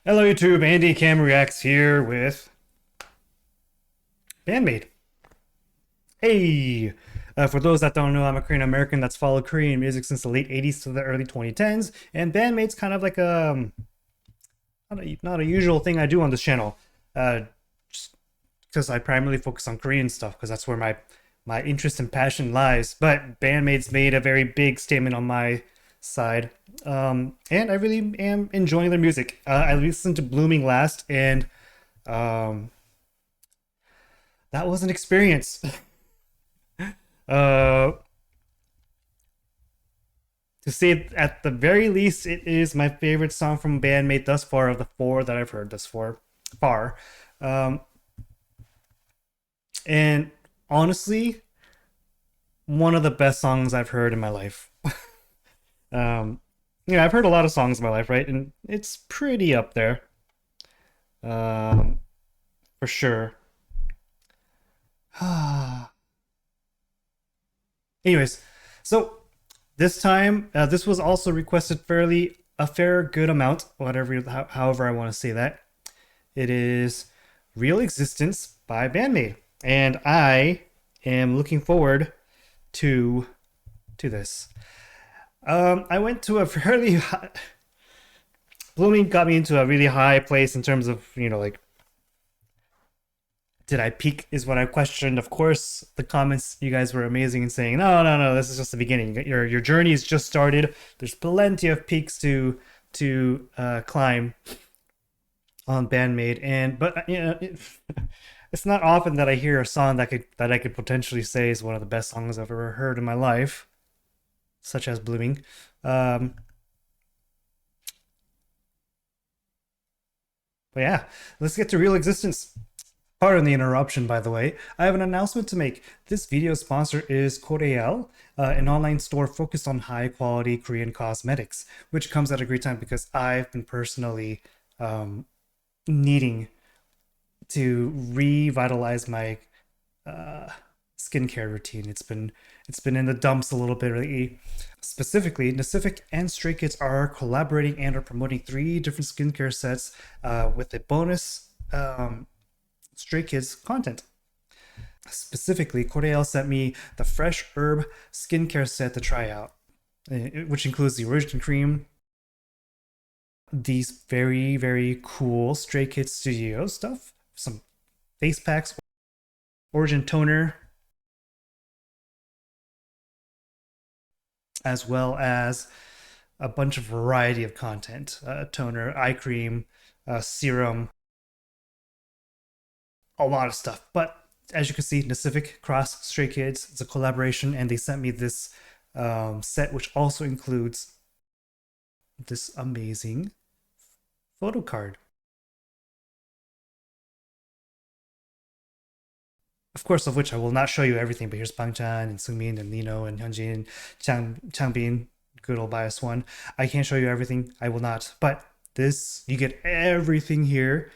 Hello YouTube, Andy Cam Reacts here with Band Maid. Hey! For those that don't know, I'm a Korean American that's followed Korean music since the late 80s to the early 2010s, and Band Maid's kind of like a not a usual thing I do on this channel. Just because I primarily focus on Korean stuff, because that's where my interest and passion lies. But Band Maid's made a very big statement on my side. And I really am enjoying their music. I listened to Blooming last, and um, that was an experience. uh, to say at the very least, it is my favorite song from Band Maid thus far of the four that I've heard thus far. Um, and honestly, one of the best songs I've heard in my life. um, I've heard a lot of songs in my life, right? And it's pretty up there, um, for sure. Anyways, so this time, this was also requested a fair good amount, however I want to say that. It is Real Existence by Band Maid, and I am looking forward to this. I went to a fairly high, Blooming got me into a really high place in terms of, like, did I peak is what I questioned. Of course, the comments, you guys were amazing in saying, no, no, no, this is just the beginning. Your journey has just started. There's plenty of peaks to climb on Band Maid, but it's not often that I hear a song that I could potentially say is one of the best songs I've ever heard in my life, such as Blooming. Um, but yeah, let's get to Real Existence. Pardon the interruption, by the way. I have an announcement to make. This video's sponsor is Koreal, an online store focused on high-quality Korean cosmetics, which comes at a great time because I've been personally needing to revitalize my skincare routine. It's been in the dumps a little bit lately. Specifically, Nacific and Stray Kids are collaborating and are promoting 3 different skincare sets with a bonus Stray Kids content. Specifically, Koreal sent me the Fresh Herb skincare set to try out, which includes the Origin Cream, these very, very cool Stray Kids Studio stuff, some face packs, Origin Toner, as well as a bunch of variety of content, toner, eye cream, serum, a lot of stuff. But as you can see, Nacific cross Stray Kids, it's a collaboration, and they sent me this set, which also includes this amazing photo card. Of course, of which I will not show you everything, but here's Bangchan and Sungmin and Nino and Hyunjin and Changbin, good old bias one. I can't show you everything, I will not, but this, you get everything here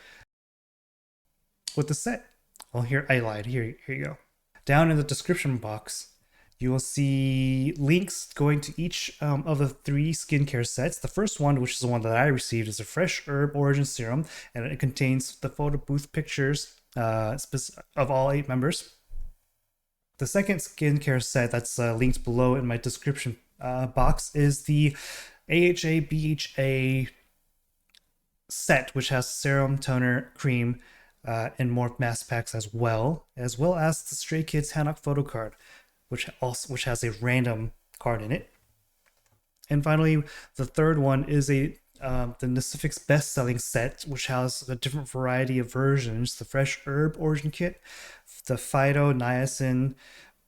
with the set. Well, here, I lied. Here you go. Down in the description box, you will see links going to each of the 3 skincare sets. The first one, which is the one that I received, is a Fresh Herb Origin Serum, and it contains the Photobooth pictures of all 8 members. The second skincare set that's linked below in my description box is the AHA BHA set, which has serum, toner, cream, and more mask packs as well as the Stray Kids Hanok photo card, which has a random card in it. And finally, the third one is the Nacific's best-selling set, which has a different variety of versions: the Fresh Herb Origin Kit, the Phyto Niacin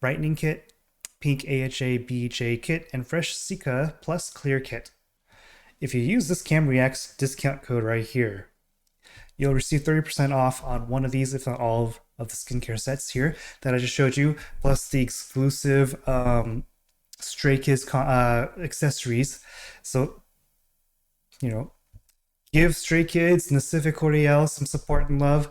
Brightening Kit, Pink AHA BHA Kit, and Fresh Sika Plus Clear Kit. If you use this Cam Reacts discount code right here, you'll receive 30% off on one of these, if not all of the skincare sets here that I just showed you, plus the exclusive Stray Kids accessories. So, give Stray Kids, Nacific, Koreal some support and love.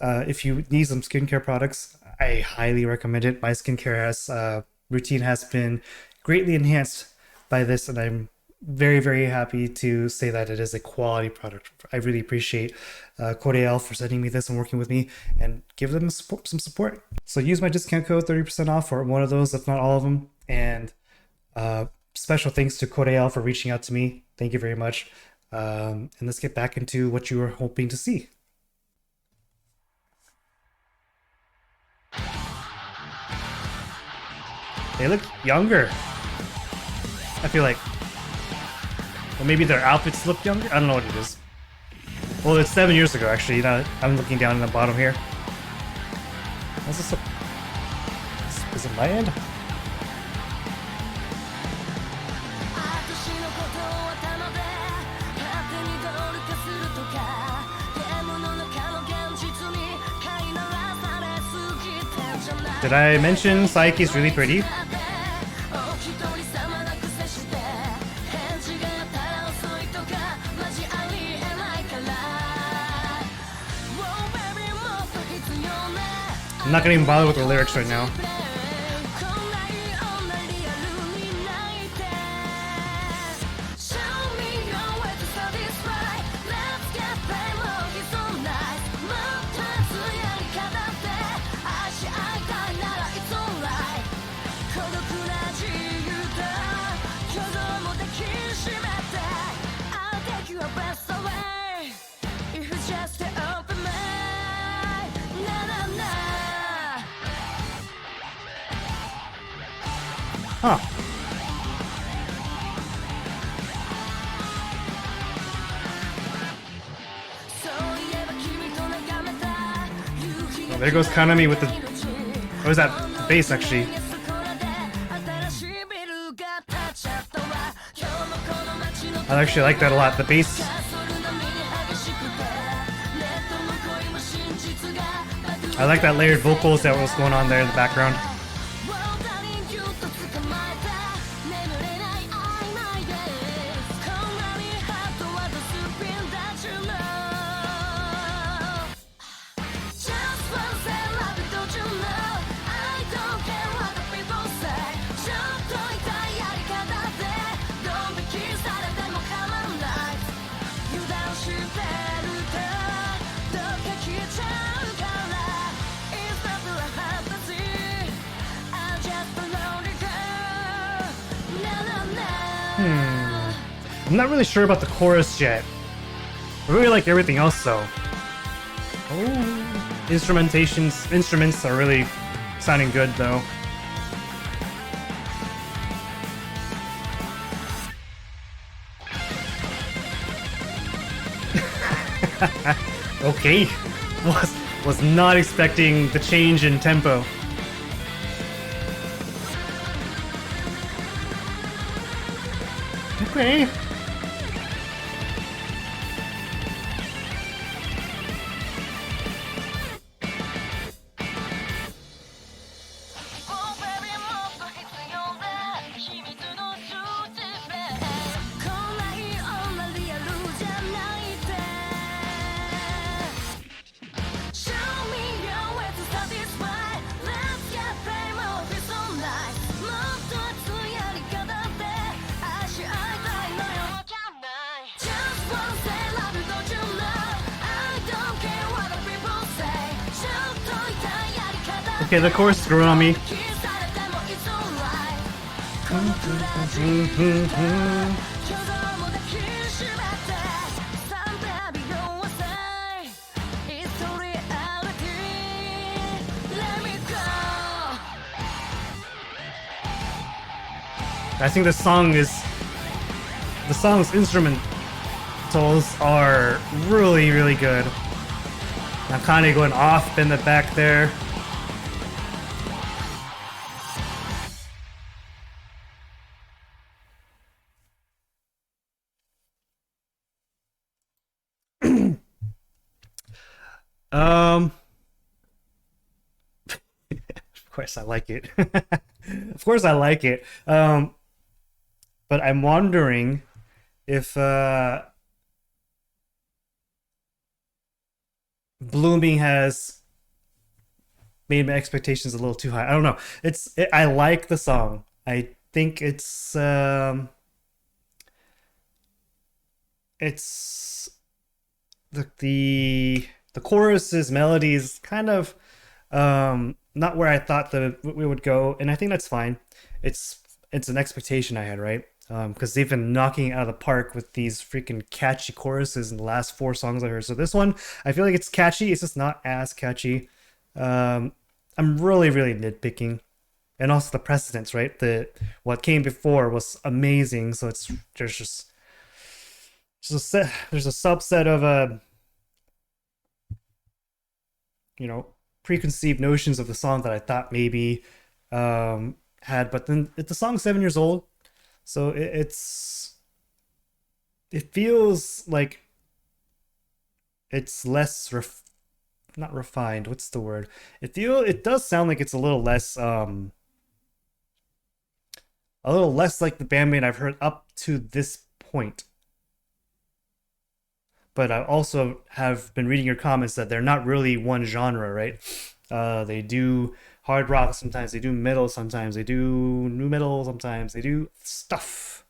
If you need some skincare products, I highly recommend it. My skincare routine has been greatly enhanced by this, and I'm very, very happy to say that it is a quality product. I really appreciate Corel for sending me this and working with me, and give them some support. So use my discount code, 30% off for one of those, if not all of them. And special thanks to Corel for reaching out to me. Thank you very much. And let's get back into what you were hoping to see. They look younger. I feel like, or maybe their outfits look younger. I don't know what it is. Well, it's 7 years ago, actually. You know, I'm looking down in the bottom here. Is this is it my end? Did I mention Saeki's really pretty? I'm not gonna even bother with the lyrics right now. Huh. Oh, there goes Kanami with the... What was that? The bass, actually. I actually like that a lot. The bass... I like that layered vocals that was going on there in the background. I'm not really sure about the chorus yet. I really like everything else though. Oh, instruments are really sounding good though. Okay, was not expecting the change in tempo. Okay. Okay, the chorus is growing on me. I think the song's instrumentals are really, really good. I'm kind of going off in the back there. Of course I like it. Of course I like it. But I'm wondering if Blooming has made my expectations a little too high. I don't know. I like the song. I think it's it's the chorus's melody is kind of not where I thought we would go, and I think that's fine. It's it's an expectation I had, right? Because they've been knocking it out of the park with these freaking catchy choruses in the last four songs I heard. So this one, I feel like it's catchy. It's just not as catchy. Um, I'm really nitpicking, and also the precedence, right? The what came before was amazing. So it's there's a subset of you know preconceived notions of the song that I thought maybe had, but then the song's 7 years old, so it feels like it's less not refined. What's the word? It does sound like it's a little less like the Band Maid I've heard up to this point. But I also have been reading your comments that they're not really one genre, right? They do hard rock sometimes, they do metal sometimes, they do new metal sometimes, they do stuff.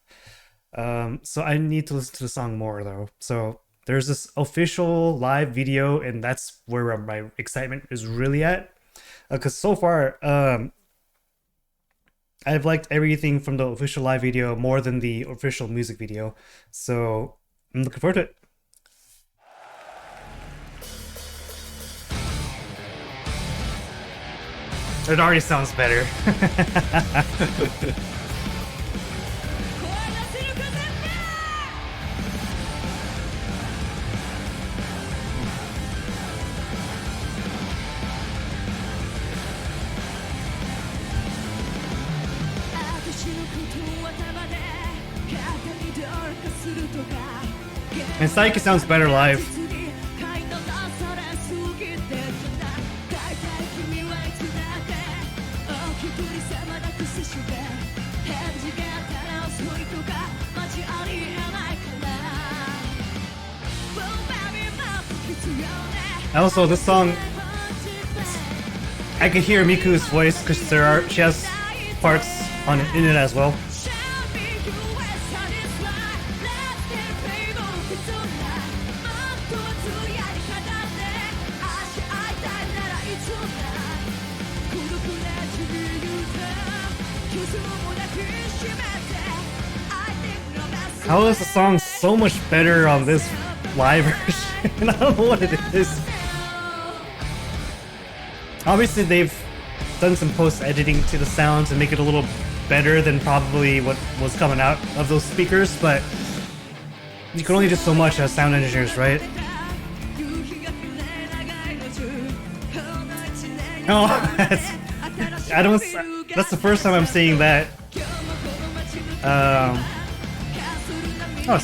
So I need to listen to the song more though. So there's this official live video, and that's where my excitement is really at. Because so far, I've liked everything from the official live video more than the official music video. So I'm looking forward to it. It already sounds better. And Psyche sounds better live. Also, this song, I can hear Miku's voice because she has parts in it as well. How is the song so much better on this live version? I don't know what it is. Obviously, they've done some post-editing to the sound to make it a little better than probably what was coming out of those speakers, but you can only do so much as sound engineers, right? Oh, I don't. That's the first time I'm seeing that. Oh,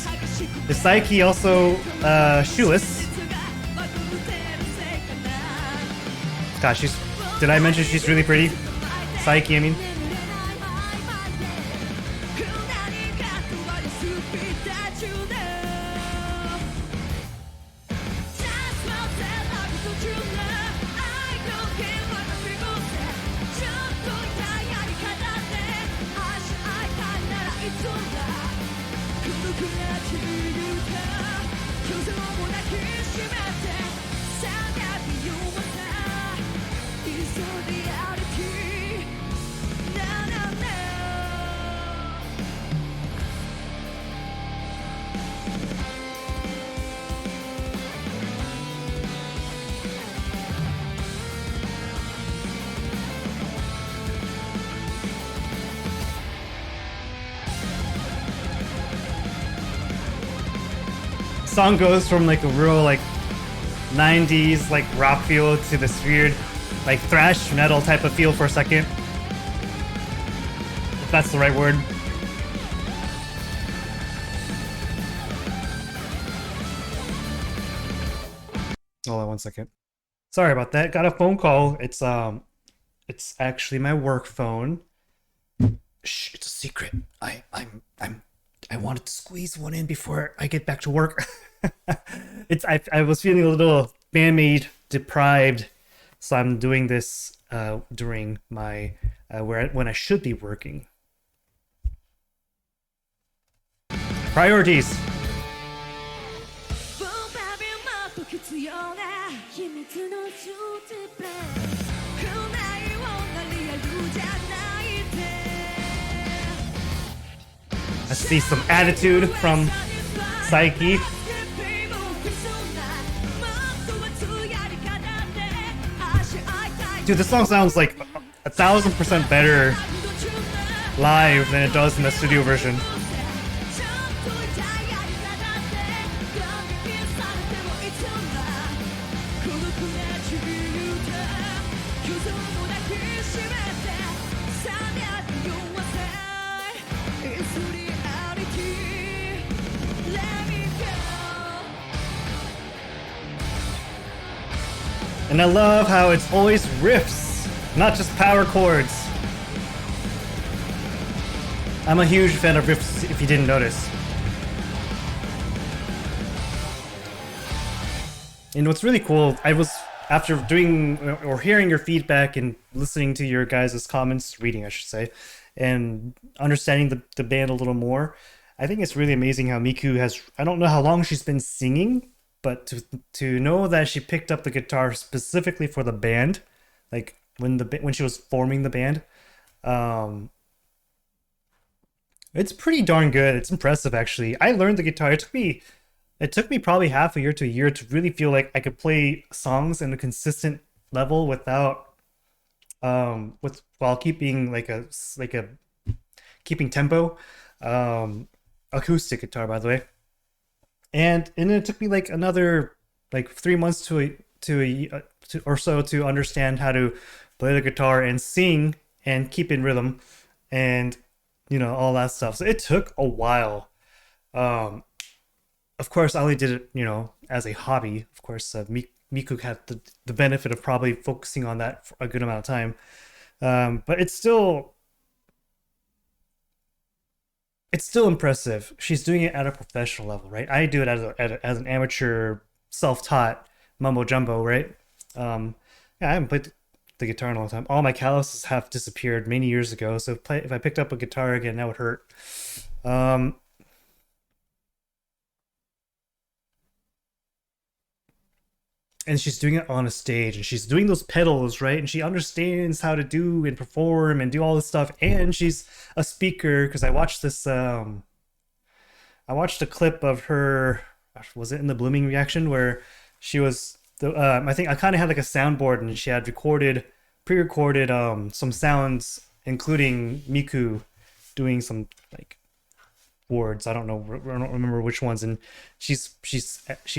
is Psyche also shoeless? Gosh, did I mention she's really pretty? Psyche, I mean. Song goes from like a real like 90s like rock feel to this weird like thrash metal type of feel for a second, if that's the right word. Hold on one second. Sorry about that. Got a phone call. It's actually my work phone. Shh, it's a secret. I wanted to squeeze one in before I get back to work. I was feeling a little Band Maid deprived, so I'm doing this during my when I should be working. Priorities. I see some attitude from Psyche. Dude, this song sounds like 1,000% better live than it does in the studio version. And I love how it's always riffs, not just power chords. I'm a huge fan of riffs, if you didn't notice. And what's really cool, I was, after doing or hearing your feedback and listening to your guys' comments, reading I should say, and understanding the band a little more, I think it's really amazing how Miku has, I don't know how long she's been singing, but to know that she picked up the guitar specifically for the band, like when she was forming the band, it's pretty darn good. It's impressive, actually. I learned the guitar. It took me probably half a year to a year to really feel like I could play songs in a consistent level without while keeping like a keeping tempo. Acoustic guitar, by the way. And it took me like another 3 months or so to understand how to play the guitar and sing and keep in rhythm and all that stuff. So it took a while. Of course, I only did it as a hobby. Of course, Miku had the benefit of probably focusing on that for a good amount of time. But it's still impressive. She's doing it at a professional level, right? I do it as an amateur, self-taught mumbo jumbo, right? Yeah, I haven't played the guitar in a long time. All my calluses have disappeared many years ago, so if I picked up a guitar again, that would hurt. And she's doing it on a stage, and she's doing those pedals, right? And she understands how to do and perform and do all this stuff. And she's a speaker, because I watched this. I watched a clip of her. Was it in the Blooming reaction where she was? I think I kind of had like a soundboard, and she had pre-recorded some sounds, including Miku doing some like words. I don't remember which ones, and she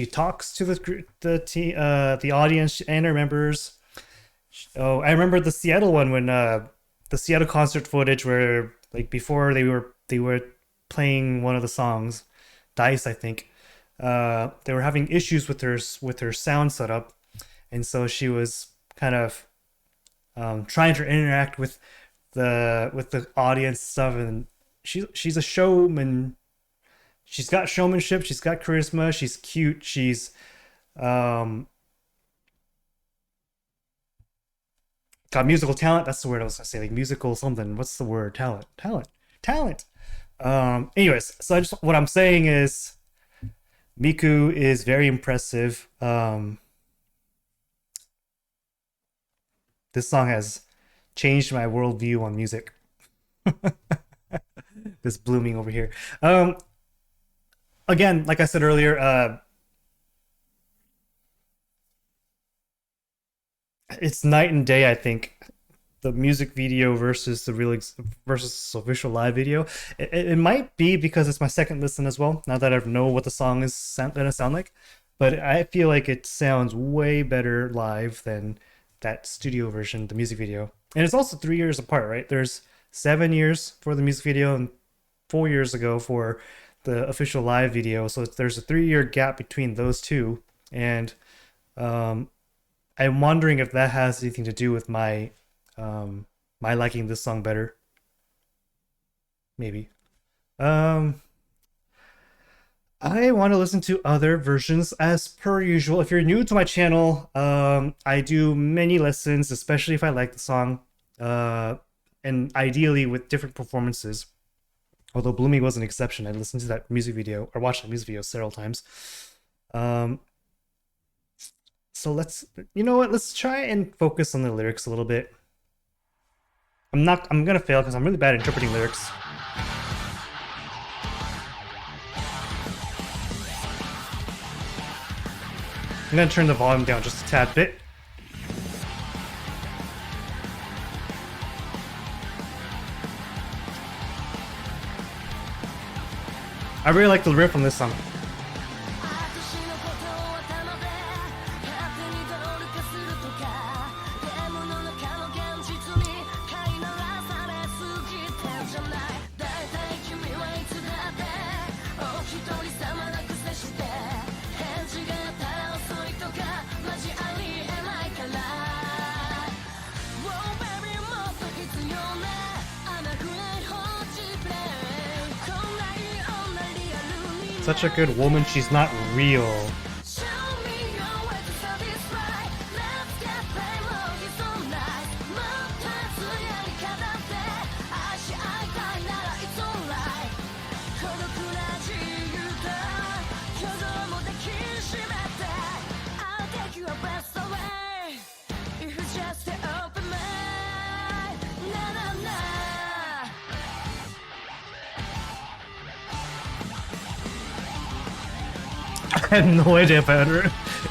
talks to the audience and her members. Oh, I remember the Seattle one when the Seattle concert footage where like before they were playing one of the songs, Dice, I think. They were having issues with her sound setup, and so she was kind of trying to interact with the audience stuff, and she's a showman. She's got showmanship. She's got charisma. She's cute. She's got musical talent. That's the word I was gonna say. Like musical something. What's the word? Talent. Anyways, so what I'm saying is, Miku is very impressive. This song has changed my worldview on music. This Blooming over here. Again, like I said earlier, it's night and day. I think the music video versus versus official live video. It might be because it's my second listen as well. Now that I know what the song is gonna sound like, but I feel like it sounds way better live than that studio version, the music video. And it's also 3 years apart, right? There's 7 years for the music video and 4 years ago for the official live video. So there's a 3-year gap between those two. And I'm wondering if that has anything to do with my liking this song better. Maybe. I want to listen to other versions as per usual. If you're new to my channel, I do many listens, especially if I like the song, and ideally with different performances. Although Blooming was an exception. I listened to that music video, or watched that music video several times. So let's, you know what? Let's try and focus on the lyrics a little bit. I'm gonna fail because I'm really bad at interpreting lyrics. I'm gonna turn the volume down just a tad bit. I really like the riff on this song. Such a good woman, she's not real. I have no idea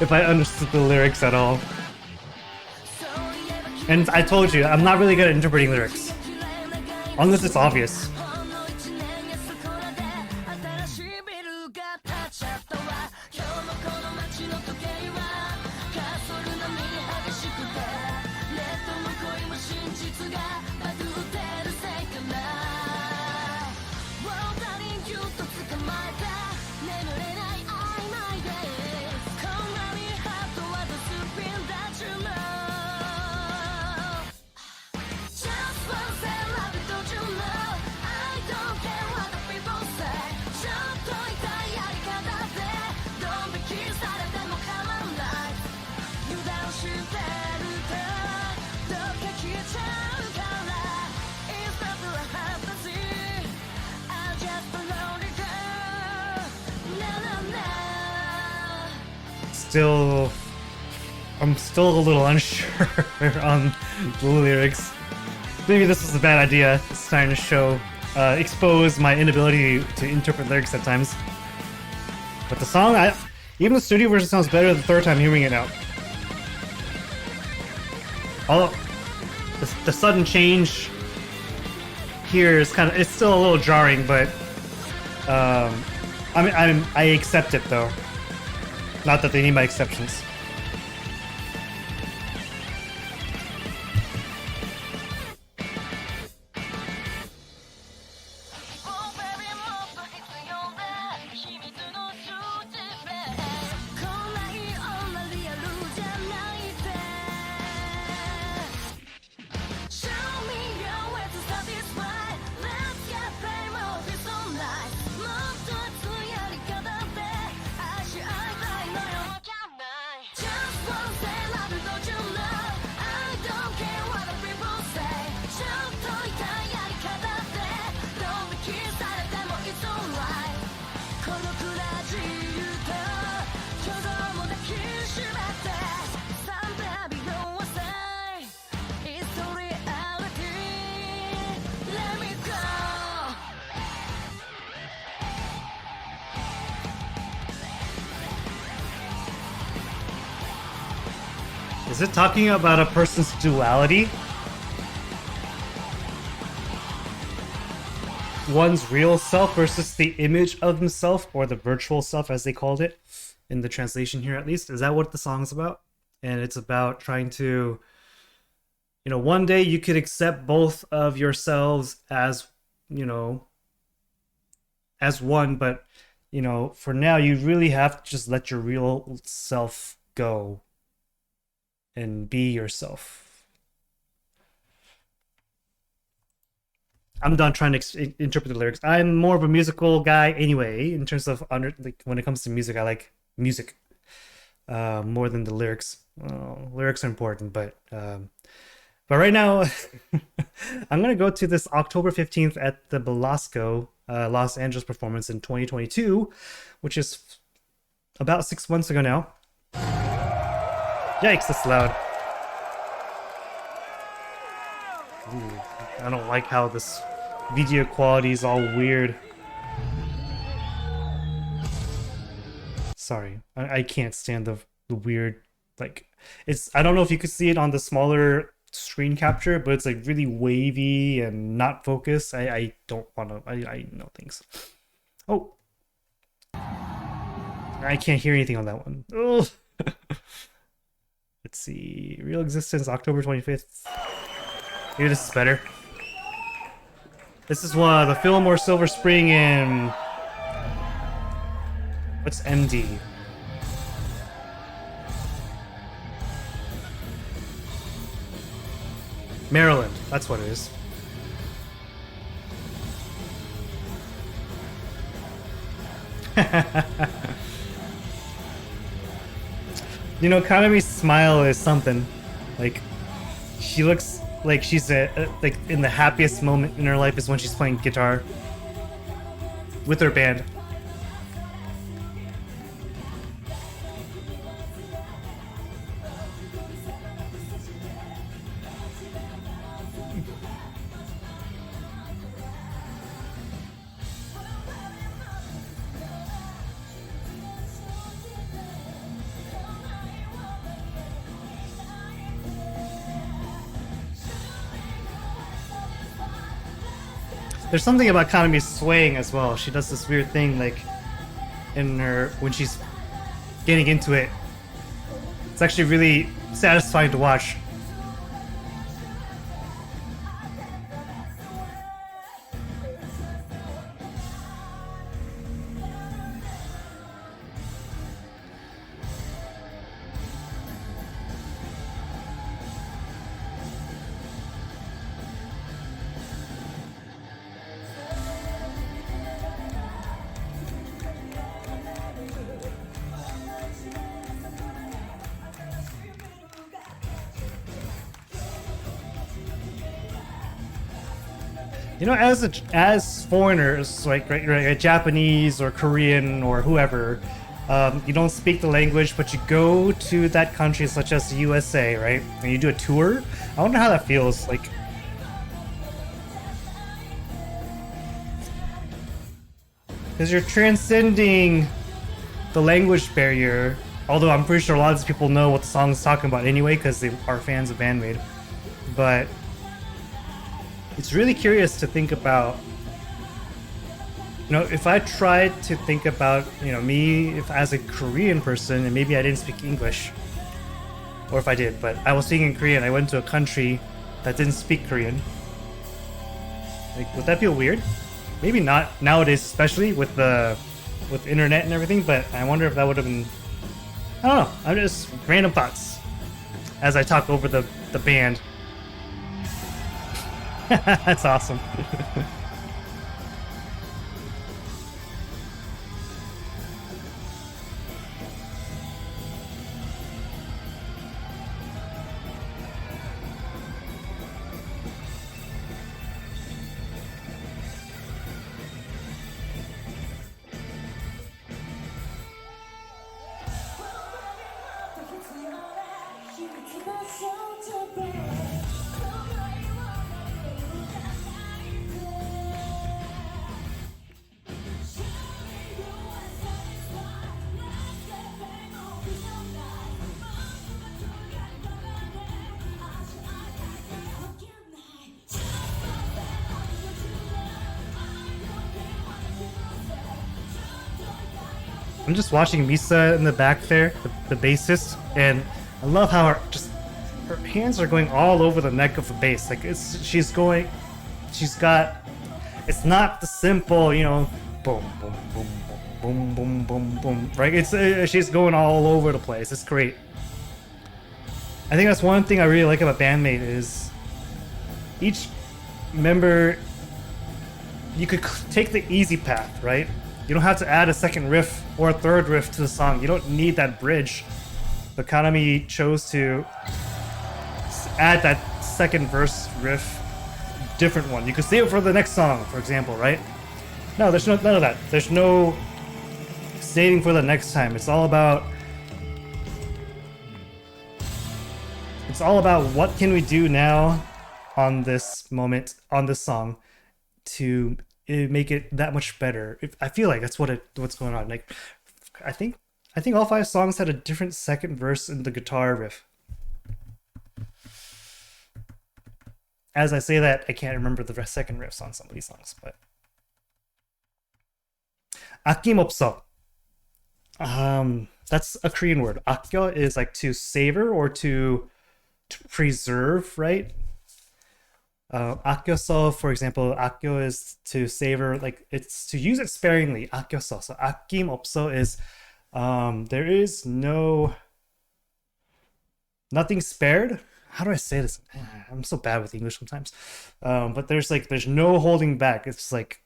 if I understood the lyrics at all. And I told you, I'm not really good at interpreting lyrics. Unless it's obvious. I'm still a little unsure on the lyrics. Maybe this was a bad idea. It's time to expose my inability to interpret lyrics at times. But the song, even the studio version sounds better the third time hearing it out. Although the sudden change here is it's still a little jarring, but I accept it though. Not that they need my exceptions. Is it talking about a person's duality? One's real self versus the image of himself, or the virtual self as they called it in the translation here at least. Is that what the song's about? And it's about trying to, one day you could accept both of yourselves as, as one, but, for now you really have to just let your real self go and be yourself. I'm done trying to interpret the lyrics. I'm more of a musical guy anyway, in terms of when it comes to music. I like music more than the lyrics. Lyrics are important, but right now I'm gonna go to this October 15th at the Belasco Los Angeles performance in 2022, which is about 6 months ago now. Yikes, that's loud. Ooh, I don't like how this video quality is all weird. Sorry, I can't stand the weird, like, it's, I don't know if you could see it on the smaller screen capture, but it's like really wavy and not focused. I don't want to, I know things. Oh, I can't hear anything on that one. Oh. Let's see, Real Existence, October 25th. Maybe this is better. This is one of the Fillmore Silver Spring in... What's MD? Maryland, that's what it is. You know, Kanami's smile is something. Like, she looks like she's like in the happiest moment in her life is when she's playing guitar with her band. There's something about Kanami's swaying as well. She does this weird thing, like, in her, when she's getting into it. It's actually really satisfying to watch. You know, as foreigners, like right, Japanese or Korean or whoever, you don't speak the language, but you go to that country, such as the USA, right? And you do a tour. I wonder how that feels. Like, because you're transcending the language barrier. Although I'm pretty sure a lot of these people know what the song's talking about anyway, because they are fans of Band Maid. But it's really curious to think about, you know, if I tried to think about, you know, me if as a Korean person and maybe I didn't speak English, or if I did, but I was speaking Korean, I went to a country that didn't speak Korean. Like, would that feel weird? Maybe not nowadays, especially with internet and everything, but I wonder if that would have been, I don't know, I'm just random thoughts as I talk over the band. That's awesome. I'm just watching Misa in the back there, the bassist, and I love how her hands are going all over the neck of the bass. Like, she's got, it's not the simple, you know, boom, boom, boom, boom, boom, boom, boom, right? It's she's going all over the place. It's great. I think that's one thing I really like about Band Maid is each member, you could take the easy path, right? You don't have to add a second riff or a third riff to the song. You don't need that bridge. But Kanami chose to add that second verse riff, different one. You could save it for the next song, for example, right? No, there's none of that. There's no saving for the next time. It's all about It's all about what can we do now on this moment, on this song, to make it that much better. I feel like that's what's going on. Like, I think all 5 songs had a different second verse in the guitar riff. As I say that, I can't remember the second riffs on some of these songs, but 아낌없어. That's a Korean word. 아껴 is like to savor or to preserve, right? 아껴서, for example, 아껴 is to savor, like it's to use it sparingly. 아껴서. So 아낌없어 is there is nothing spared. How do I say this? I'm so bad with English sometimes. But there's no holding back. It's like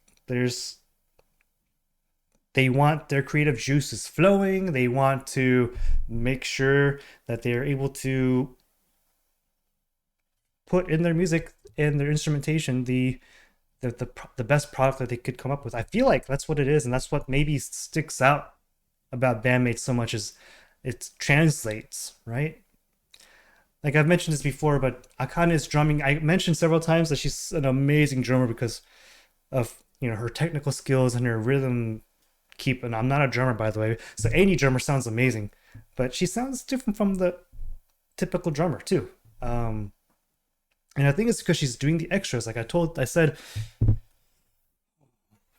they want their creative juices flowing. They want to make sure that they're able to put in their music and their instrumentation the best product that they could come up with. I feel like that's what it is, and that's what maybe sticks out about Band Maid so much, is it translates, right? Like I've mentioned this before, but Akane's drumming, I mentioned several times that she's an amazing drummer because of, you know, her technical skills and her rhythm keep. And I'm not a drummer, by the way, so any drummer sounds amazing, but she sounds different from the typical drummer too. And I think it's because she's doing the extras. Like I said, I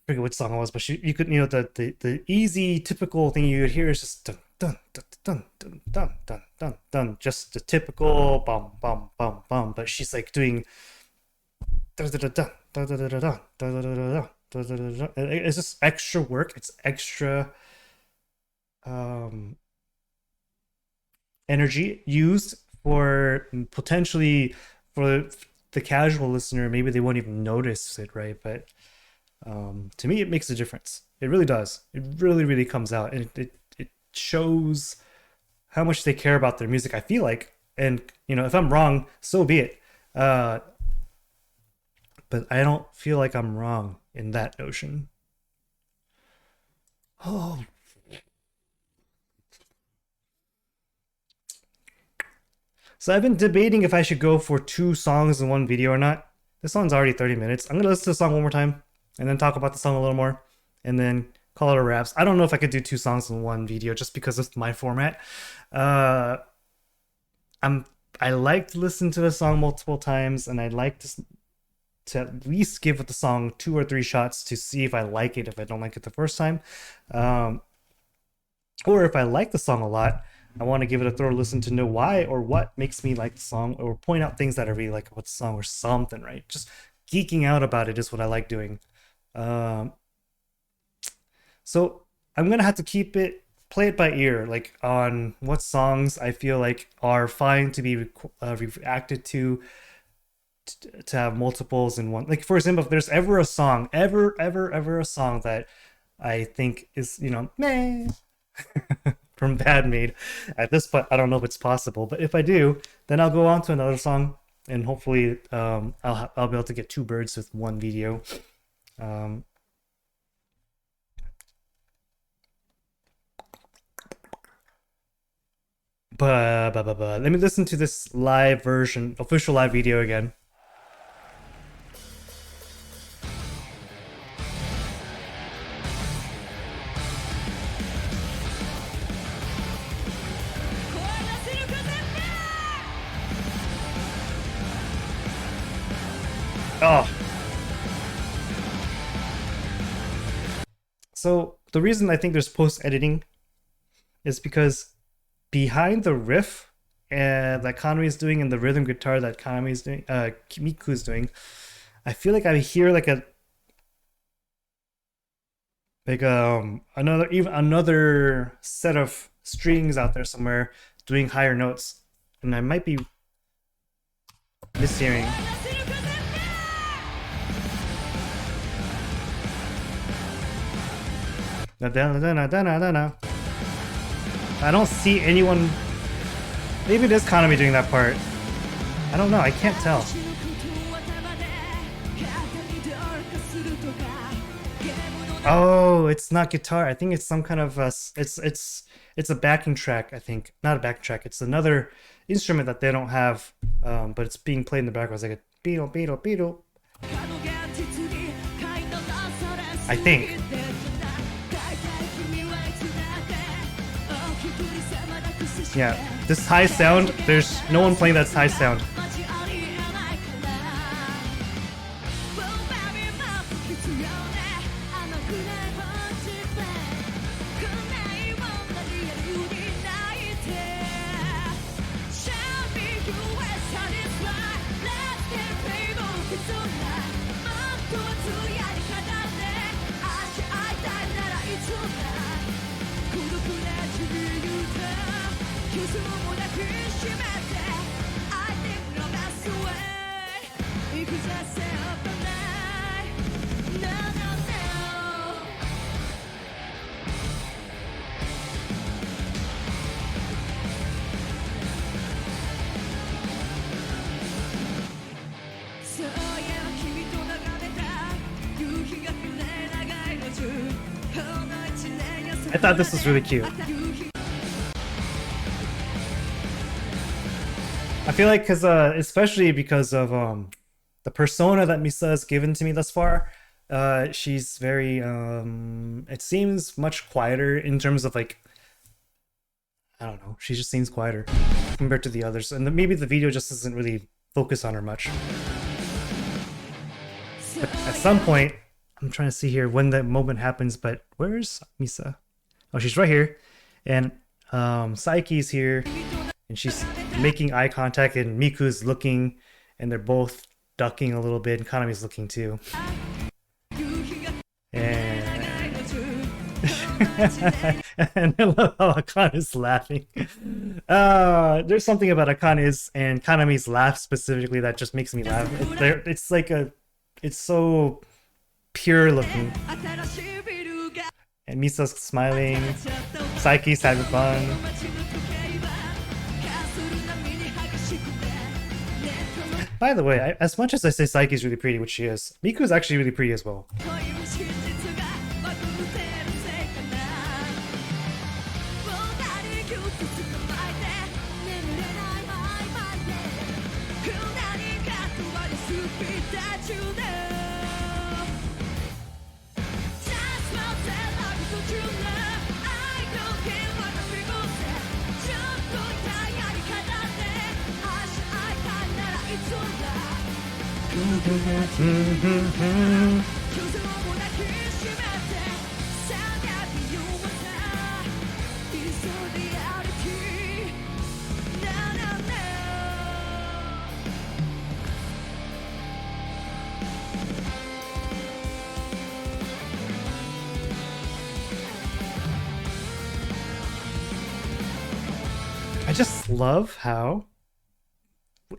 forget which song it was, but you could, you know, the easy typical thing you would hear is just dun dun dun dun dun dun dun dun dun, just the typical bum bum bum bum. But she's like doing dun dun dun dun dun dun dun dun dun dun. It's just extra work. It's extra energy used for potentially for the casual listener. Maybe they won't even notice it, right? But to me, it makes a difference. It really does. It really, really comes out, and it shows how much they care about their music, I feel like. And, you know, if I'm wrong, so be it. But I don't feel like I'm wrong in that notion. Oh. So I've been debating if I should go for 2 songs in one video or not. This song's already 30 minutes. I'm gonna listen to the song one more time and then talk about the song a little more and then call it a wraps. I don't know if I could do 2 songs in one video just because of my format. I like to listen to the song multiple times, and I like to at least give the song 2 or 3 shots to see if I like it, if I don't like it the first time. Or if I like the song a lot, I want to give it a thorough listen to know why or what makes me like the song, or point out things that I really like about the song or something, right? Just geeking out about it is what I like doing. So I'm gonna have to play it by ear, like on what songs I feel like are fine to be reacted to have multiples in one. Like, for example, if there's ever a song that I think is, you know, meh from Band Maid, at this point I don't know if it's possible, but if I do, then I'll go on to another song, and hopefully I'll be able to get 2 birds with one video. But let me listen to this live version, official live video again. Oh. So the reason I think there's post-editing is because behind the riff that Kanami is doing and the rhythm guitar that Kanami is doing, Miku is doing, I feel like I hear like another set of strings out there somewhere doing higher notes, and I might be mishearing. I don't see anyone. Maybe it is Kanami doing that part. I don't know. I can't tell. Oh, it's not guitar. I think it's some kind of it's a backing track. I think not a backing track. It's another instrument that they don't have, but it's being played in the background. It's like a beetle, beetle, beetle. I think. Yeah, this high sound. There's no one playing that high sound. I thought this was really cute. I feel like especially because of the persona that Misa has given to me thus far, she's very it seems much quieter in terms of like, I don't know, she just seems quieter compared to the others, and maybe the video just doesn't really focus on her much. But at some point, I'm trying to see here when that moment happens, but where's Misa? Oh, she's right here, and Saiki's here, and she's making eye contact, and Miku's looking, and they're both ducking a little bit, and Kanami's looking too. And and I love how Akane's laughing. There's something about Akane's and Kanami's laugh specifically that just makes me laugh. It's like it's so pure looking. And Misa's smiling. Saiki's having fun. By the way, as much as I say Saiki's really pretty, which she is, Miku's actually really pretty as well. I just love how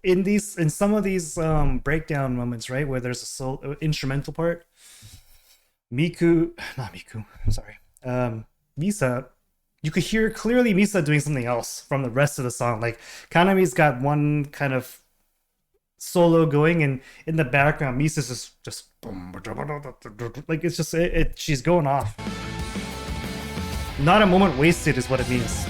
in some of these breakdown moments, right, where there's a instrumental part, Misa, you could hear clearly Misa doing something else from the rest of the song. Like Kanami's got one kind of solo going, and in the background Misa's just like, it's just she's going off. Not a moment wasted is what it means.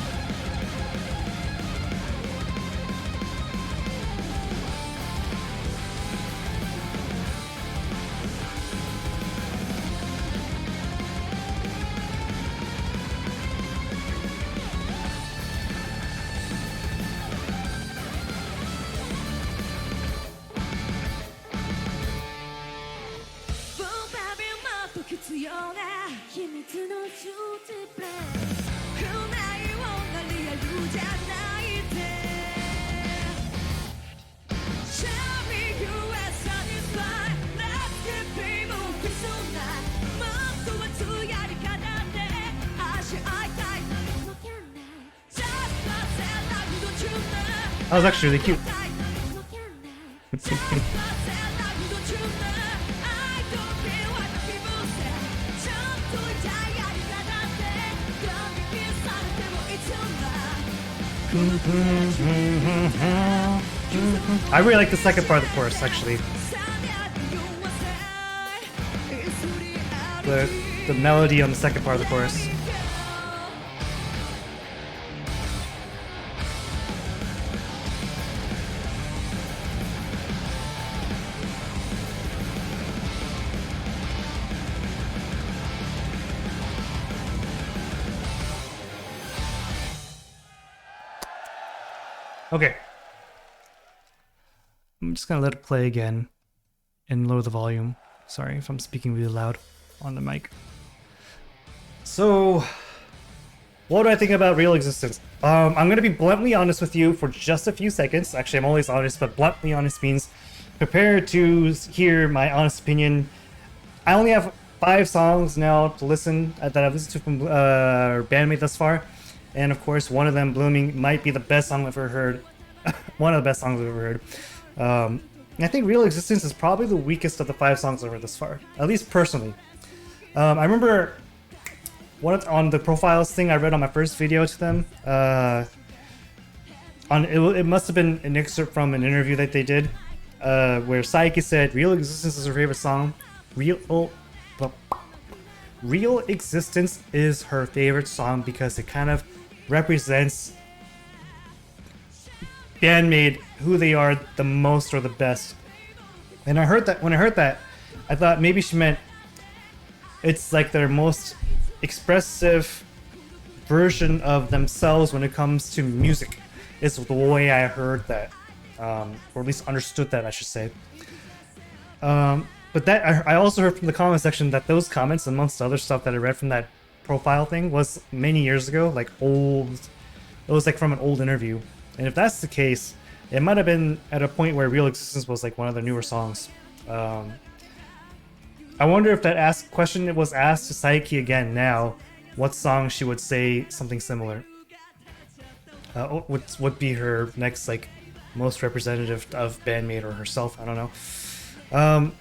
That was actually really cute. I really like the second part of the chorus, actually. But the melody on the second part of the chorus. Okay. I'm just gonna let it play again and lower the volume. Sorry if I'm speaking really loud on the mic. So, what do I think about Real Existence? I'm gonna be bluntly honest with you for just a few seconds. Actually, I'm always honest, but bluntly honest means prepare to hear my honest opinion. I only have 5 songs now to listen that I've listened to from Band Maid thus far. And of course, one of them, Blooming, might be the best song I've ever heard. One of the best songs I've ever heard. I think Real Existence is probably the weakest of the 5 songs I've heard this far, at least personally. I remember on the profiles thing I read on my first video to them. It must have been an excerpt from an interview that they did, where Saiki said Real Existence is her favorite song. Real Existence is her favorite song because it kind of represents Band Maid, who they are the most or the best. And when I heard that, I thought maybe she meant it's like their most expressive version of themselves when it comes to music. Is the way I heard that, or at least understood that, I should say. But that I also heard from the comment section that those comments, amongst other stuff that I read from that profile thing, was many years ago, like old. It was like from an old interview. And if that's the case, it might have been at a point where Real Existence was like one of the newer songs. I wonder if that question was asked to Saiki again now, what song she would say something similar. What would be her next like most representative of Band Maid or herself? I don't know.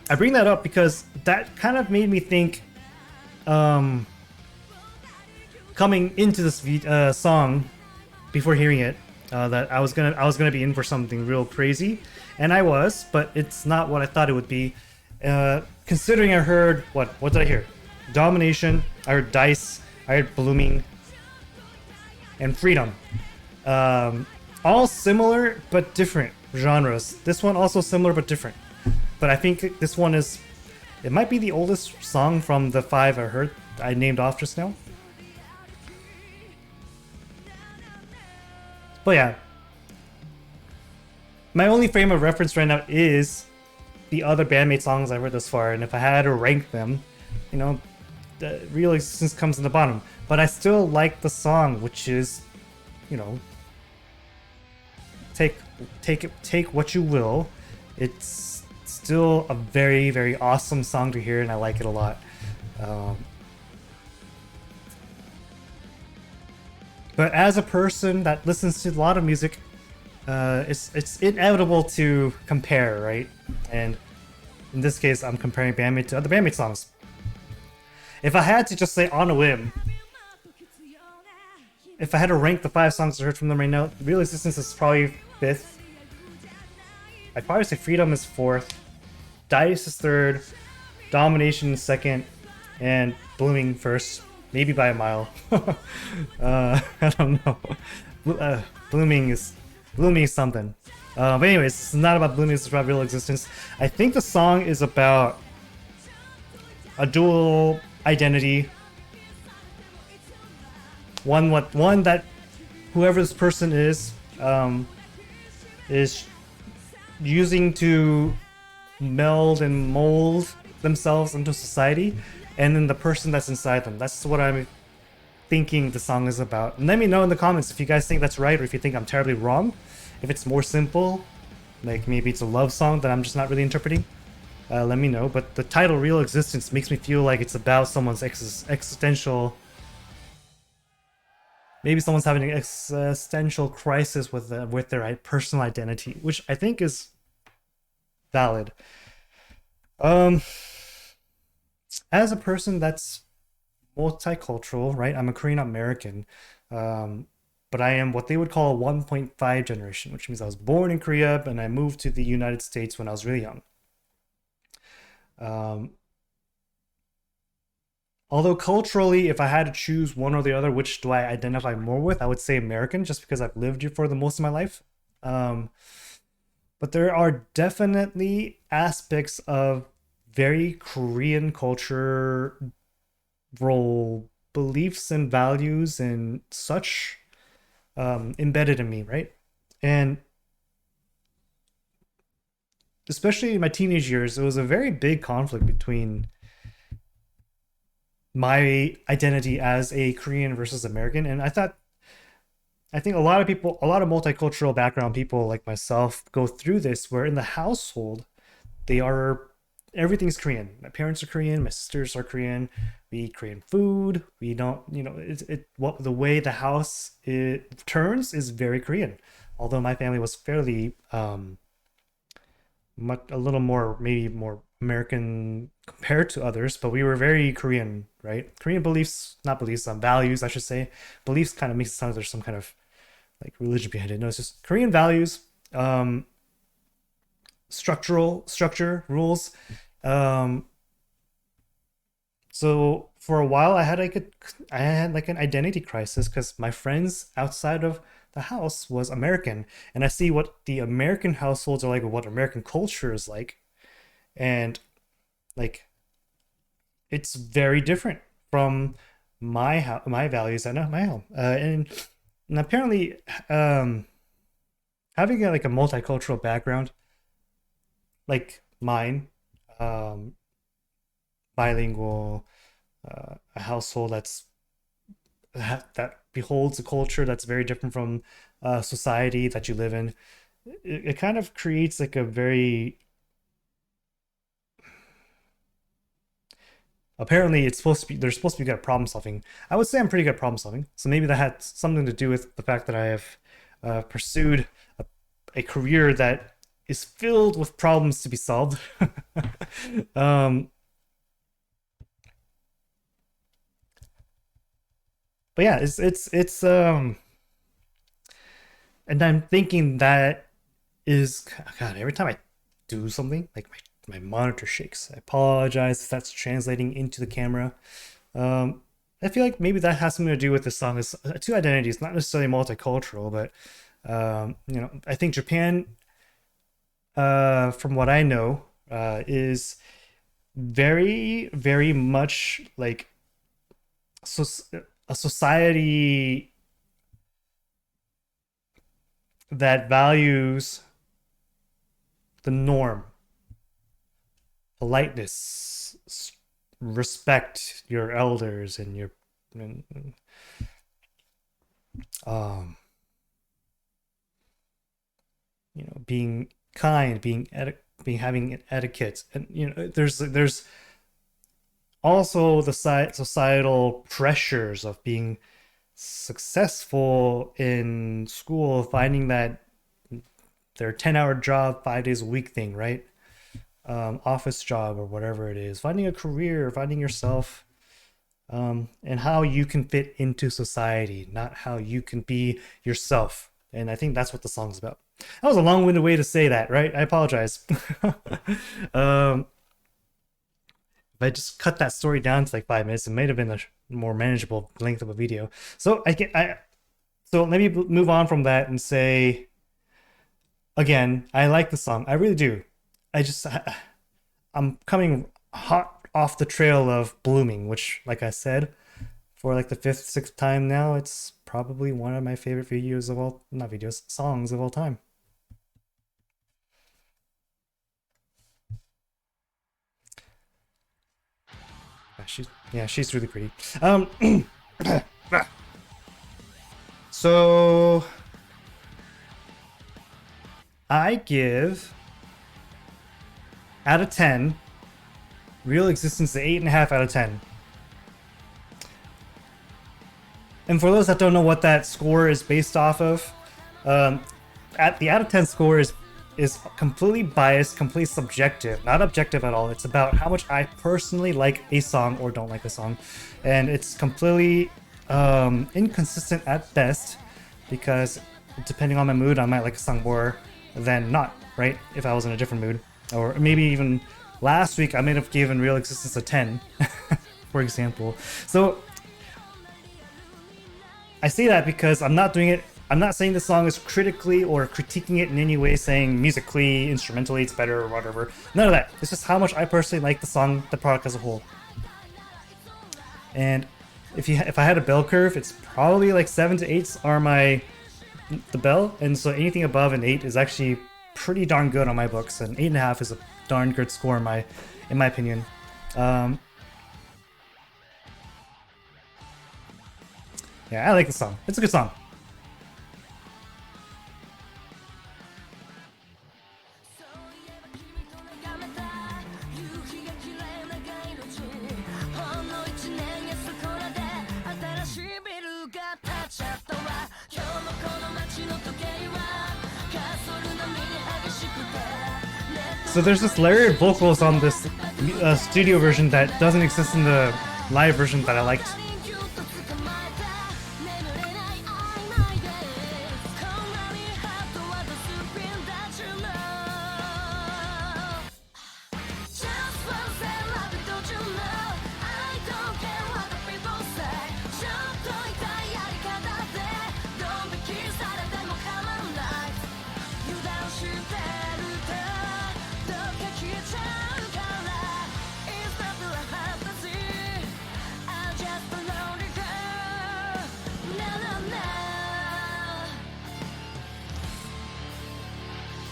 I bring that up because that kind of made me think, coming into this song before hearing it, that I was gonna be in for something real crazy, and I was, but it's not what I thought it would be. Considering I heard what did I hear? Domination. I heard Dice. I heard Blooming. And Freedom. All similar but different genres. This one also similar but different. But I think this one it might be the oldest song from the 5 I named off just now. But yeah, my only frame of reference right now is the other Band Maid songs I've heard thus far, and if I had to rank them, the Real Existence comes in the bottom. But I still like the song, which is, take what you will. It's still a very, very awesome song to hear, and I like it a lot. But as a person that listens to a lot of music, it's inevitable to compare, right? And in this case, I'm comparing Band Maid to other Band Maid songs. If I had to just say on a whim, if I had to rank the 5 songs I heard from them right now, Real Existence is probably 5th. I'd probably say Freedom is 4th. Dice is 3rd. Domination is 2nd. And Blooming 1st. Maybe by a mile. I don't know. Blooming is something. But anyways, it's not about Blooming, it's about Real Existence. I think the song is about a dual identity. One that whoever this person is using to meld and mold themselves into society, and then the person that's inside them. That's what I'm thinking the song is about. And let me know in the comments if you guys think that's right, or if you think I'm terribly wrong. If it's more simple, like maybe it's a love song that I'm just not really interpreting, let me know. But the title Real Existence makes me feel like it's about someone's existential... Maybe someone's having an existential crisis with their personal identity, which I think is valid. As a person that's multicultural, right? I'm a Korean American, but I am what they would call a 1.5 generation, which means I was born in Korea and I moved to the United States when I was really young. Although culturally, if I had to choose one or the other, which do I identify more with? I would say American, just because I've lived here for the most of my life. Um, but there are definitely aspects of very Korean culture, role beliefs and values and such embedded in me, right? And especially in my teenage years, it was a very big conflict between my identity as a Korean versus American. And I think a lot of people, a lot of multicultural background people like myself go through this where in the household, they are everything's Korean. My parents are Korean, my sisters are Korean. We eat Korean food. We don't, it what the way the house it turns is very Korean. Although my family was fairly much a little more maybe more American compared to others, but we were very Korean, right? Korean beliefs, not beliefs, values, I should say. Beliefs kind of makes it sound like there's some kind of like religion behind it. No, it's just Korean values, structure rules. Um, so for a while, I had like an identity crisis because my friends outside of the house was American, and I see what the American households are like, or what American culture is like, and like it's very different from my values and my home. And apparently, um, having like a multicultural background like mine, um, bilingual, a household that beholds a culture that's very different from society that you live in. It kind of creates like a very apparently it's supposed to be they're supposed to be good at problem solving. I would say I'm pretty good at problem solving, so maybe that had something to do with the fact that I have pursued a career that is filled with problems to be solved. um, but yeah, it's and I'm thinking that is God. Every time I do something, like my monitor shakes. I apologize if that's translating into the camera. Um, I feel like maybe that has something to do with the song. Is two identities, not necessarily multicultural, but I think Japan, from what I know, is very much like so a society that values the norm, politeness, respect your elders and your and, um being kind, being having etiquette, and there's also the societal pressures of being successful in school, finding that their 10-hour job 5 days a week thing, right? Office job or whatever it is, finding a career, finding yourself, and how you can fit into society, not how you can be yourself. And I think that's what the song's about. That was a long-winded way to say that, right? I apologize. um, if I just cut that story down to like 5 minutes, it might have been a more manageable length of a video. So so let me move on from that and say again, I like the song. I really do. I just I'm coming hot off the trail of Blooming, which, like I said, for like the fifth, sixth time now, it's probably one of my favorite videos of all, not videos, songs of all time. She's really pretty. So I give out of 10 Real Existence 8.5 out of 10. And for those that don't know what that score is based off of, at the out of 10 score is completely biased, completely subjective, not objective at all. It's about how much I personally like a song or don't like a song, and it's completely inconsistent at best because depending on my mood, I might like a song more than not. Right? If I was in a different mood, or maybe even last week I might have given Real Existence a 10. for example. So I say that because I'm not doing it. I'm not saying the song is critically or critiquing it in any way, saying musically, instrumentally it's better or whatever. None of that. It's just how much I personally like the song, the product as a whole. And if I had a bell curve, it's probably like 7 to 8s are the bell, and so anything above an 8 is actually pretty darn good on my books, and 8.5 is a darn good score in my opinion. Yeah, I like the song. It's a good song. So there's this layered vocals on this studio version that doesn't exist in the live version that I liked.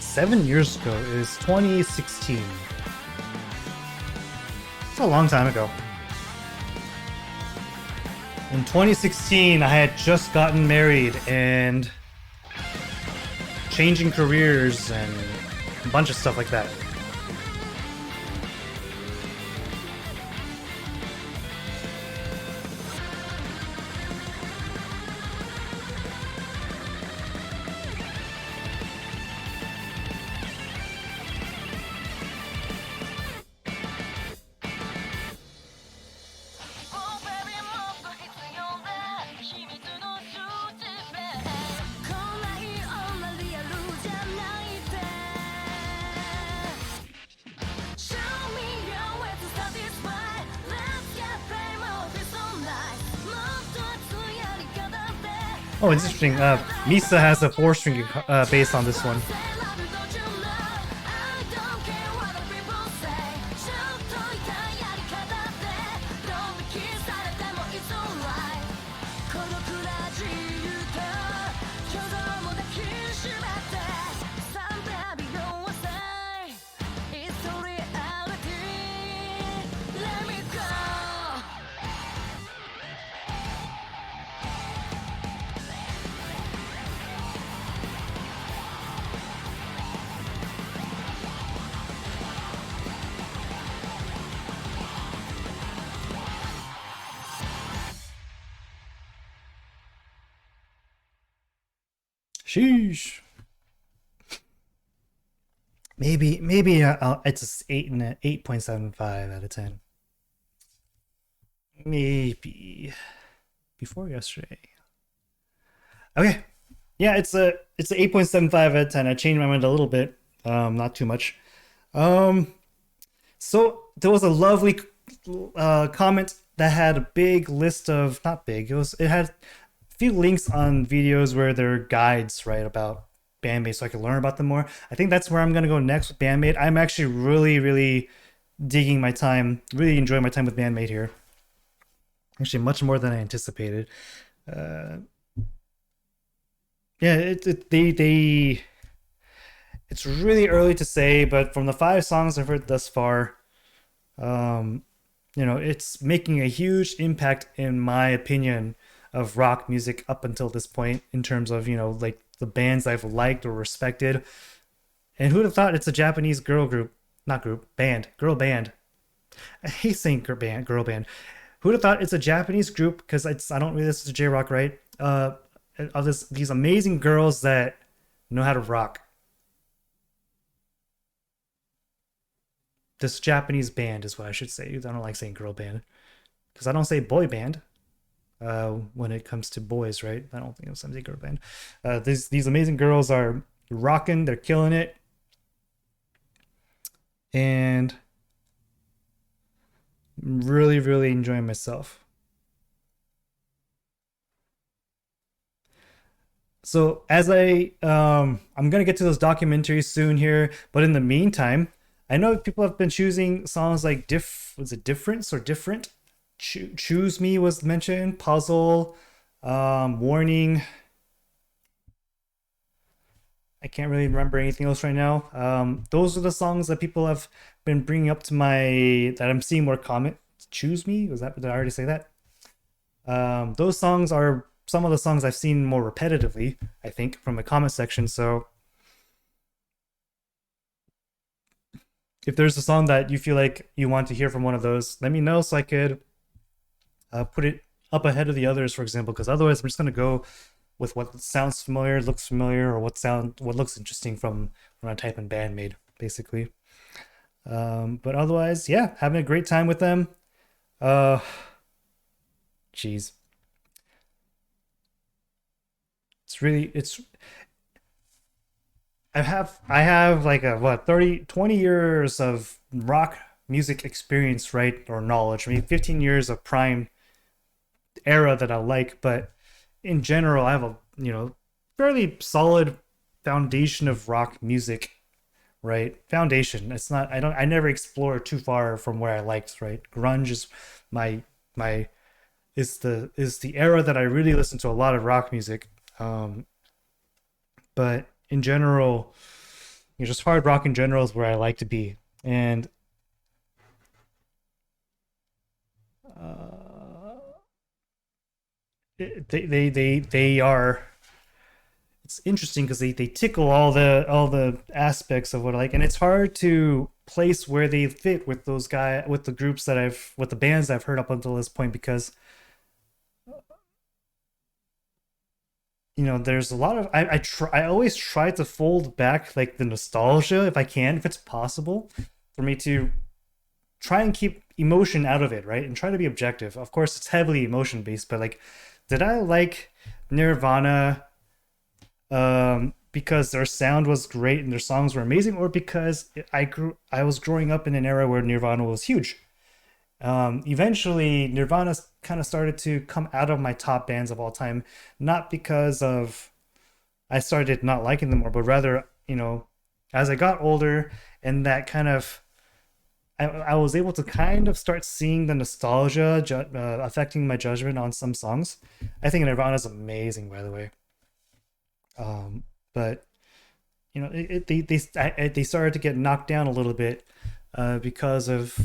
Seven years ago is 2016. It's a long time ago. In 2016, I had just gotten married and changing careers and a bunch of stuff like that. Oh, it's interesting. Misa has a 4-string bass on this one. Sheesh. Maybe it's 8.75 out of 10. Maybe before yesterday. Okay, yeah, it's a 8.75 out of 10. I changed my mind a little bit, not too much. So there was a lovely comment that had a big list of, not big. It had a few links on videos where there are guides, right, about Band Maid, so I can learn about them more. I think that's where I'm gonna go next with Band Maid. I'm actually really digging my time, really enjoying my time with Band Maid here. Actually, much more than I anticipated. Yeah, it's really early to say, but from the 5 songs I've heard thus far, it's making a huge impact in my opinion of rock music up until this point, in terms of, like the bands I've liked or respected. And who'd have thought it's a Japanese girl band. I hate saying girl band. Who'd have thought it's a Japanese group, because I don't really listen to J-rock, right? Of these amazing girls that know how to rock. This Japanese band is what I should say. I don't like saying girl band, because I don't say boy band when it comes to boys, right? I don't think I'm saying girl band. These amazing girls are rocking. They're killing it. And Really, really enjoying myself. So as I'm gonna get to those documentaries soon here, but in the meantime, I know people have been choosing songs like was it difference or different? Choose Me was mentioned, Puzzle, Warning. I can't really remember anything else right now. Those are the songs that people have been bringing up to my that I'm seeing more comment. Choose Me, was that? Did I already say that? Those songs are some of the songs I've seen more repetitively, I think, from the comment section. So if there's a song that you feel like you want to hear from one of those, let me know so I could put it up ahead of the others, for example. Because otherwise, I'm just gonna go with what sounds familiar, looks familiar, or what looks interesting from when I type in Band Maid, basically. But otherwise, yeah, having a great time with them. Uh, Jeez, it's I have like a what 20 years of rock music experience, right? Or knowledge. I mean 15 years of prime era that I like, but in general I have a, fairly solid foundation of rock music, right? Foundation. It's not I never explore too far from where I liked, right? Grunge is my my is the era that I really listen to a lot of rock music. But in general, just hard rock in general is where I like to be. And uh, they are. It's interesting because they tickle all the aspects of what I like, and it's hard to place where they fit with with the groups that I've with the bands I've heard up until this point because there's a lot of I always try to fold back like the nostalgia if I can, if it's possible for me to try and keep emotion out of it, right? And try to be objective. Of course, it's heavily emotion based, but like, did I like Nirvana because their sound was great and their songs were amazing, or because I was growing up in an era where Nirvana was huge? Eventually, Nirvana kind of started to come out of my top bands of all time, not because of I started not liking them more, but rather, as I got older and that kind of I was able to kind of start seeing the nostalgia affecting my judgment on some songs. I think Nirvana is amazing, by the way. But they started to get knocked down a little bit because of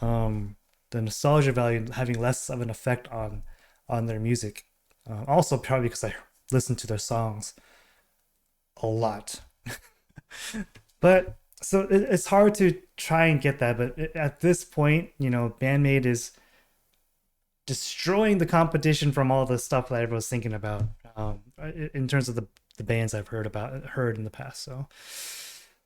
the nostalgia value having less of an effect on their music. Also, probably because I listened to their songs a lot. But so it's hard to try and get that. But at this point, Bandmaid is destroying the competition from all the stuff that I was thinking about in terms of the bands I've heard in the past. So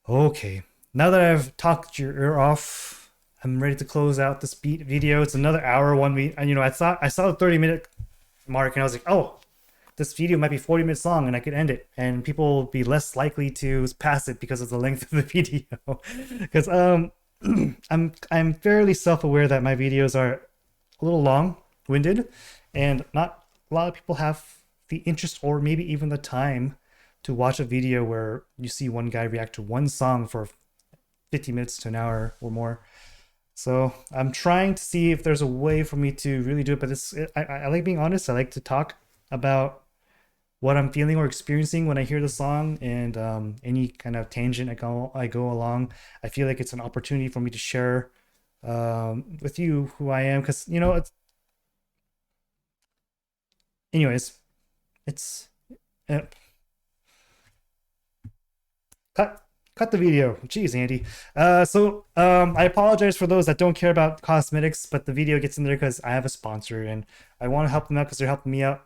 okay, now that I've talked your ear off, I'm ready to close out this beat video. It's another hour, 1 week, and I saw the 30-minute mark, and I was like, oh, this video might be 40 minutes long, and I could end it, and people will be less likely to pass it because of the length of the video. Because I'm fairly self-aware that my videos are a little long-winded, and not a lot of people have the interest or maybe even the time to watch a video where you see one guy react to one song for 50 minutes to an hour or more. So I'm trying to see if there's a way for me to really do it. But I like being honest. I like to talk about what I'm feeling or experiencing when I hear the song, and any kind of tangent I go along. I feel like it's an opportunity for me to share with you who I am, because anyways, it's uh, cut the video. Jeez, Andy. I apologize for those that don't care about cosmetics, but the video gets in there because I have a sponsor and I want to help them out because they're helping me out.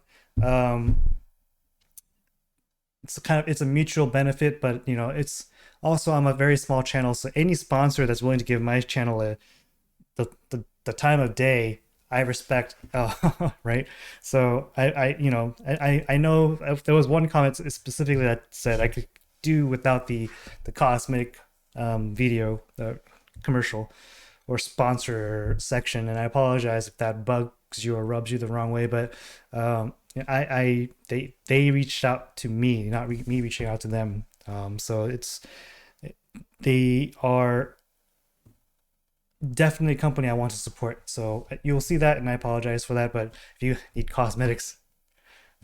It's a mutual benefit, but it's also, I'm a very small channel, so any sponsor that's willing to give my channel the time of day, I respect. Right. So I know if there was one comment specifically that said I could do without the cosmetic video commercial, or sponsor section, and I apologize if that bugs you or rubs you the wrong way. But they reached out to me, not me reaching out to them. So they are definitely a company I want to support. So you'll see that, and I apologize for that. But if you need cosmetics,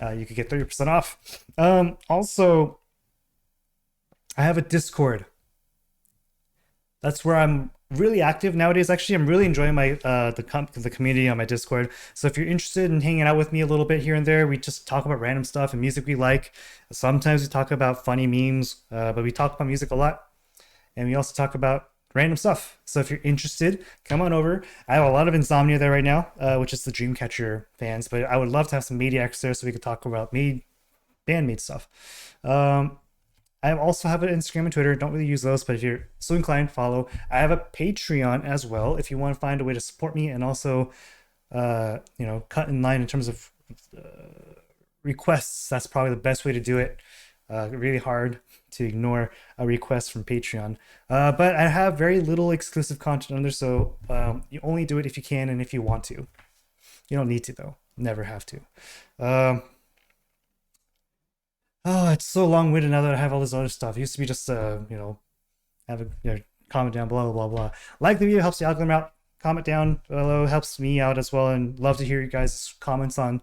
you could get 30% off. Also, I have a Discord. That's where I'm really active nowadays. Actually, I'm really enjoying my the community on my Discord. So if you're interested in hanging out with me a little bit here and there, we just talk about random stuff and music we like. Sometimes we talk about funny memes, but we talk about music a lot, and we also talk about random stuff. So if you're interested, come on over. I have a lot of insomnia there right now, which is the Dreamcatcher fans, but I would love to have some Maniacs there so we could talk about Band Maid stuff. I also have an Instagram and Twitter. Don't really use those, but if you're so inclined, follow. I have a Patreon as well if you want to find a way to support me and also, cut in line in terms of requests. That's probably the best way to do it. Really hard to ignore a request from Patreon. But I have very little exclusive content on there, so you only do it if you can and if you want to. You don't need to, though. Never have to. It's so long-winded now that I have all this other stuff. It used to be just, have a comment down below, blah, blah. Like the video, helps the algorithm out. Comment down below, helps me out as well, and love to hear you guys' comments on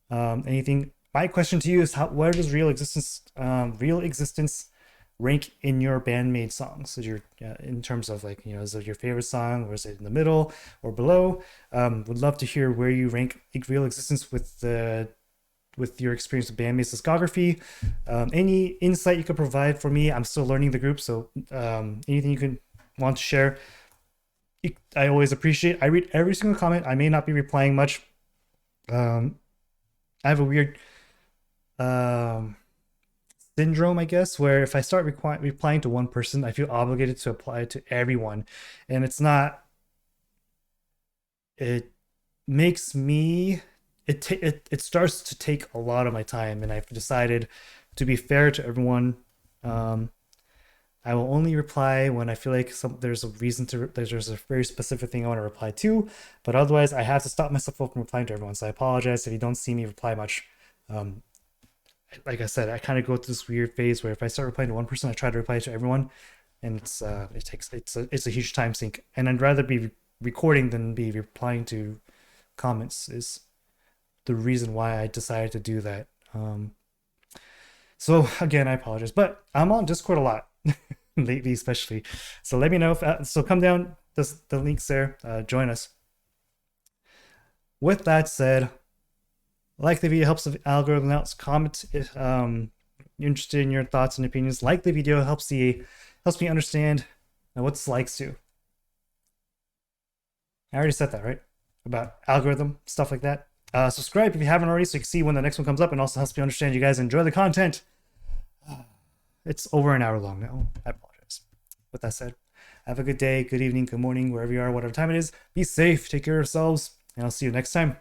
anything. My question to you is, where does real existence rank in your Band Maid songs? Is in terms of is it your favorite song, or is it in the middle or below? Would love to hear where you rank real existence with your experience with Band Maid's discography. Any insight you could provide for me. I'm still learning the group, so anything you can want to share, I always appreciate. I read every single comment. I may not be replying much. I have a weird syndrome, I guess, where if I start replying to one person, I feel obligated to apply to everyone, and it's not. It makes me. It starts to take a lot of my time, and I've decided to be fair to everyone. I will only reply when I feel like there's a reason there's a very specific thing I want to reply to, but otherwise I have to stop myself from replying to everyone. So I apologize if you don't see me reply much. Like I said, I kind of go through this weird phase where if I start replying to one person, I try to reply to everyone, and it's a huge time sink. And I'd rather be recording than be replying to comments. Is the reason why I decided to do that. So again, I apologize, but I'm on Discord a lot lately, especially. So let me know so come down. The link's there. Join us. With that said, like the video, helps the algorithm out. Comment if you're interested in your thoughts and opinions. Like the video, helps me understand what likes do. I already said that, right? About algorithm, stuff like that. Subscribe if you haven't already so you can see when the next one comes up, and also helps me understand you guys enjoy the content. It's over an hour long now. I apologize. With that said, have a good day, good evening, good morning, wherever you are, whatever time it is. Be safe, take care of yourselves, and I'll see you next time.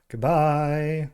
Goodbye.